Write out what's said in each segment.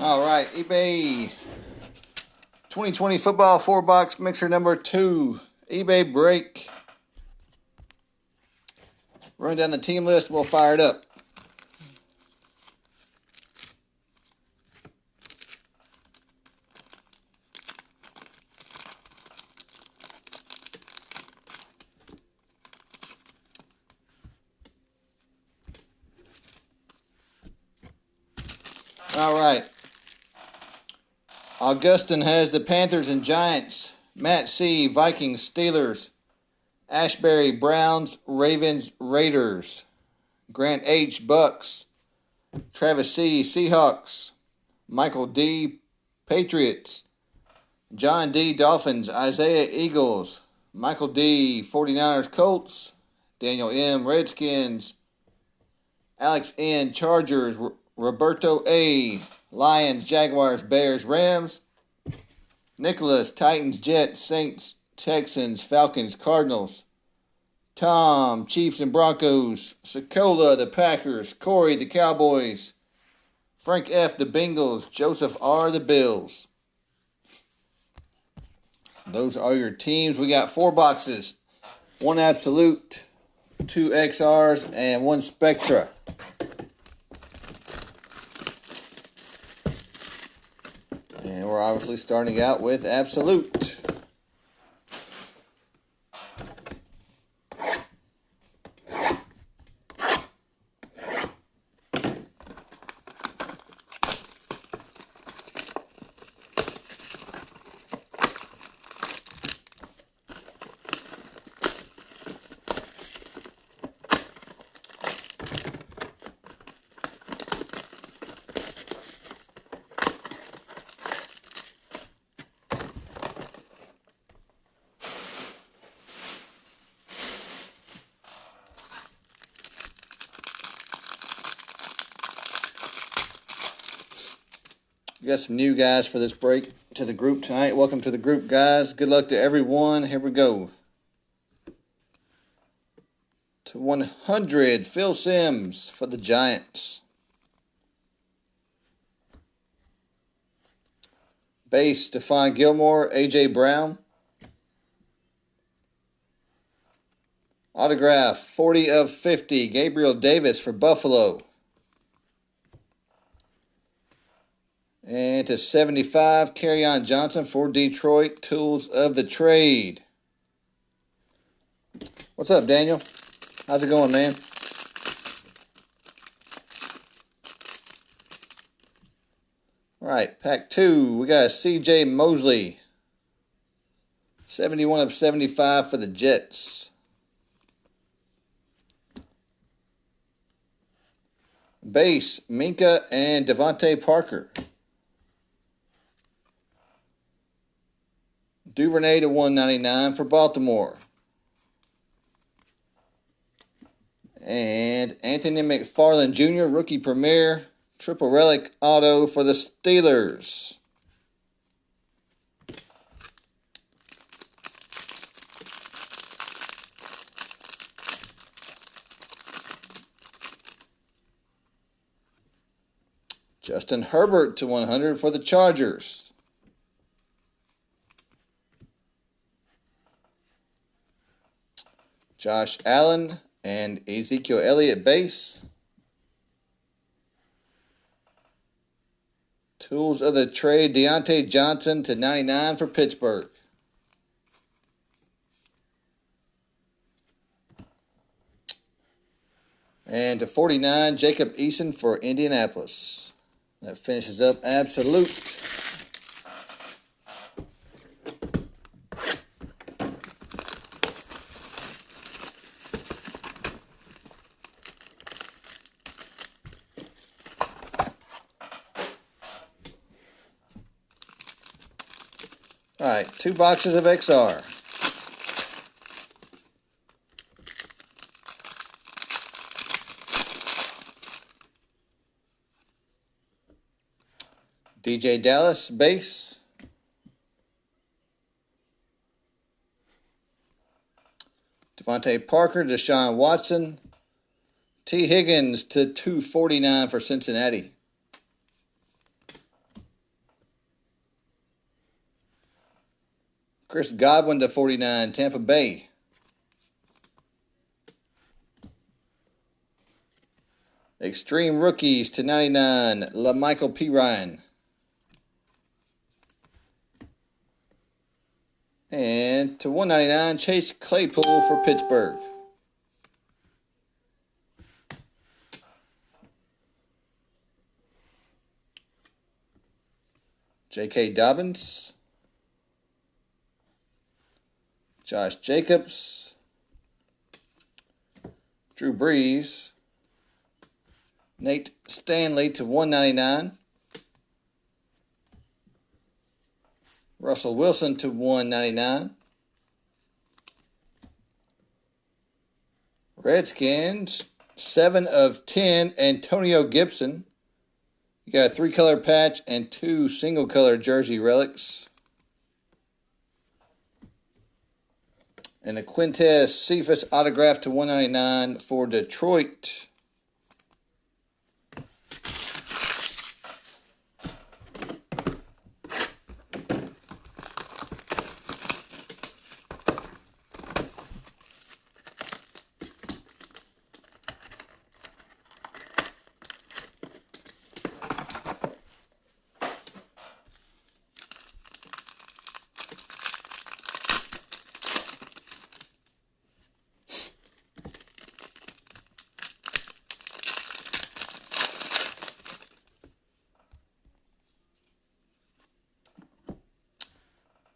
All right, eBay 2020 football 4-box mixer number 2. eBay break. Run down the team list. We'll fire it up. All right. Augustin has the Panthers and Giants. Matt C, Vikings, Steelers. Ashbury, Browns, Ravens, Raiders. Grant H, Bucks. Travis C, Seahawks. Michael D, Patriots. John D, Dolphins. Isaiah, Eagles. Michael D, 49ers, Colts. Daniel M, Redskins. Alex N, Chargers. Roberto A, Lions, Jaguars, Bears, Rams. Nicholas, Titans, Jets, Saints, Texans, Falcons, Cardinals. Tom, Chiefs and Broncos. Sokola, the Packers. Corey, the Cowboys. Frank F, the Bengals. Joseph R, the Bills. Those are your teams. We got 4 boxes. 1 Absolute, 2 XRs, and 1 Spectra. And we're obviously starting out with Absolute. We got some new guys for this break to the group tonight. Welcome to the group, guys. Good luck to everyone. Here we go. To 100, Phil Simms for the Giants. Base, Stephon Gilmore, A.J. Brown. Autograph, 40 of 50, Gabriel Davis for Buffalo. And to 75, Kerryon Johnson for Detroit. Tools of the trade. What's up, Daniel? How's it going, man? All right, pack 2. We got a C.J. Mosley. 71 of 75 for the Jets. Base, Minkah and Devontae Parker. Duvernay to 199 for Baltimore. And Anthony McFarland Jr., rookie premier, triple relic auto for the Steelers. Justin Herbert to 100 for the Chargers. Josh Allen and Ezekiel Elliott base. Tools of the trade, Deontay Johnson to 99 for Pittsburgh. And to 49, Jacob Eason for Indianapolis. That finishes up Absolute. All right, 2 boxes of XR. DJ Dallas, base. Devontae Parker, Deshaun Watson. T. Higgins to 249 for Cincinnati. Chris Godwin /49, Tampa Bay. Extreme Rookies /99, LaMichael Pirine. And /199, Chase Claypool for Pittsburgh. J.K. Dobbins. Josh Jacobs. Drew Brees. Nate Stanley /199. Russell Wilson /199. Redskins, 7/10, Antonio Gibson. You got a 3-color patch and 2 single-color jersey relics. And a Quintez Cephas autograph /199 for Detroit.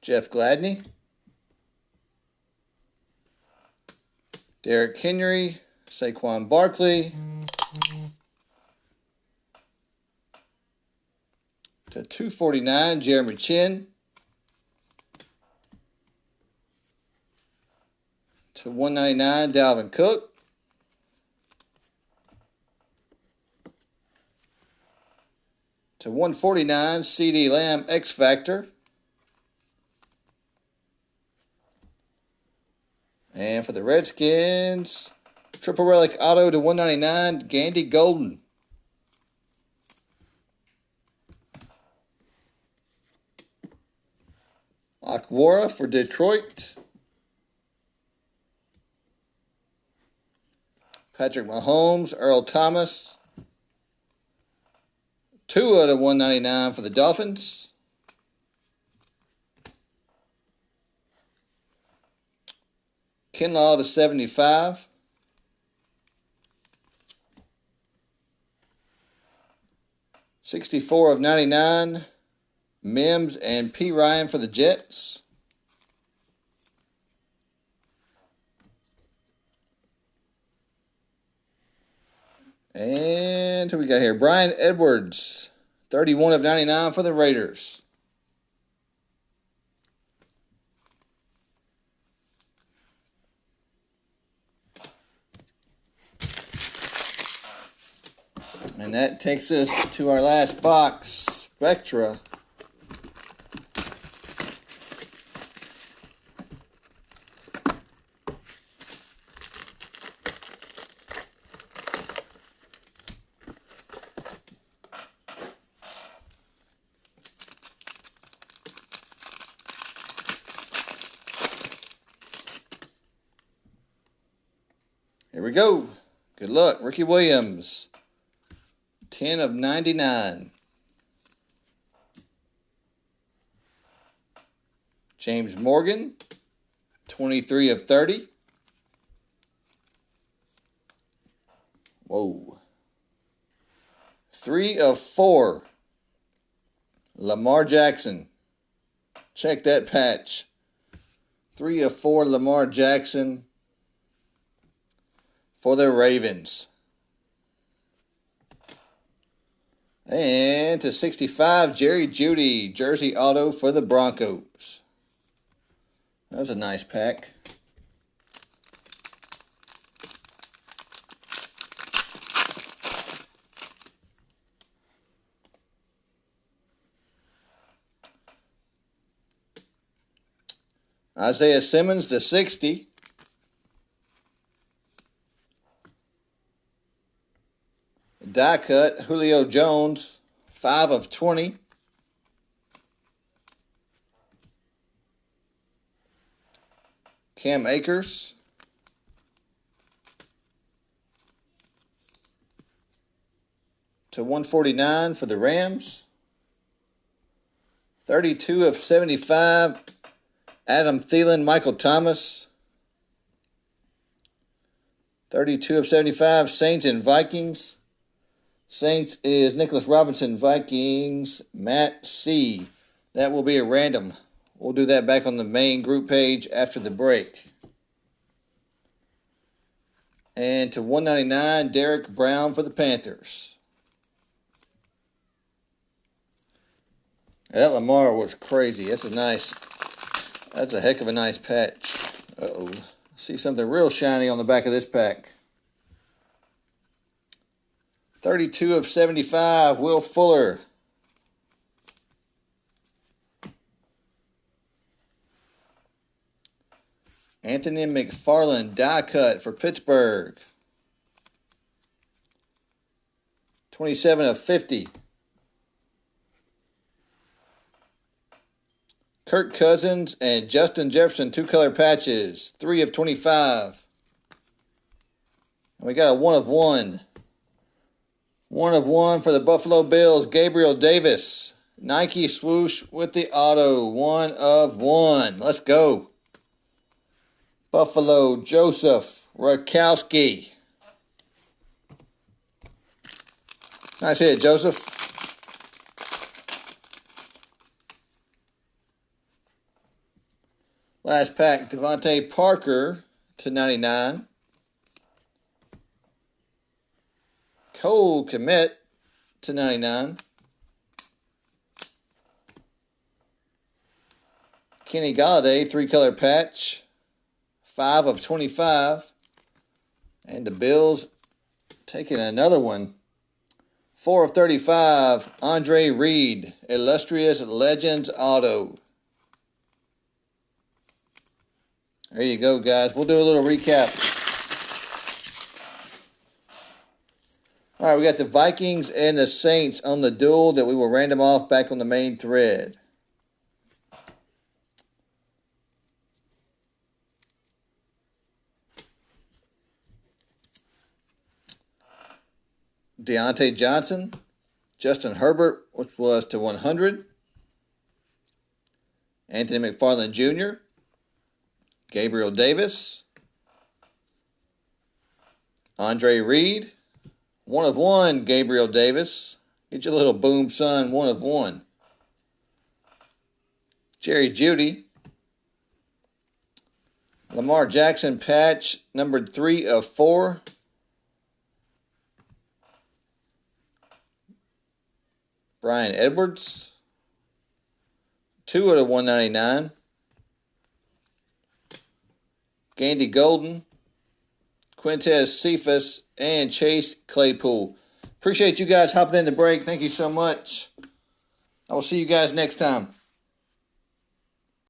Jeff Gladney. Derrick Henry. Saquon Barkley. /249, Jeremy Chinn. /199, Dalvin Cook. /149, CeeDee Lamb X Factor. And for the Redskins, triple relic auto /199, Gandy Golden. Akwara for Detroit. Patrick Mahomes, Earl Thomas. Tua /199 for the Dolphins. Kinlaw /75. /64/99. Mims and Pirine for the Jets. And who we got here? Bryan Edwards, 31/99 for the Raiders. And that takes us to our last box, Spectra. Here we go. Good luck. Ricky Williams, 10/99. James Morgan, 23/30. Whoa. 3/4. Lamar Jackson. Check that patch. 3/4 Lamar Jackson for the Ravens. And /65, Jerry Jeudy, jersey auto for the Broncos. That was a nice pack. Isaiah Simmons /60. Die cut, Julio Jones, 5/20. Cam Akers. To 149 for the Rams. 32 of 75, Adam Thielen, Michael Thomas. 32 of 75, Saints and Vikings. Saints is Nicholas Robinson, Vikings, Matt C. That will be a random. We'll do that back on the main group page after the break. And to 199, Derek Brown for the Panthers. That Lamar was crazy. That's a heck of a nice patch. Uh-oh. See something real shiny on the back of this pack. 32 of 75, Will Fuller. Anthony McFarland, die cut for Pittsburgh. 27 of 50. Kirk Cousins and Justin Jefferson, two-color patches. 3 of 25. And we got a 1 of 1. 1 of 1 for the Buffalo Bills, Gabriel Davis. Nike swoosh with the auto. 1 of 1. Let's go. Buffalo, Joseph Rakowski. Nice hit, Joseph. Last pack, Devontae Parker to 99. Cole Kmet to 99. Kenny Golladay, three-color patch. 5 of 25. And the Bills taking another one. 4 of 35. Andre Reed, Illustrious Legends Auto. There you go, guys. We'll do a little recap. All right, we got the Vikings and the Saints on the duel that we will random off back on the main thread. Deontay Johnson, Justin Herbert, which was to 100. Anthony McFarland Jr., Gabriel Davis, Andre Reed, 1 of 1, Gabriel Davis. Get your little boom, son, 1 of 1. Jerry Jeudy, Lamar Jackson patch, numbered 3 of 4. Brian Edwards, 2 out of 199. Gandy Golden, Quintez Cephas, and Chase Claypool. Appreciate you guys hopping in the break. Thank you so much. I will see you guys next time.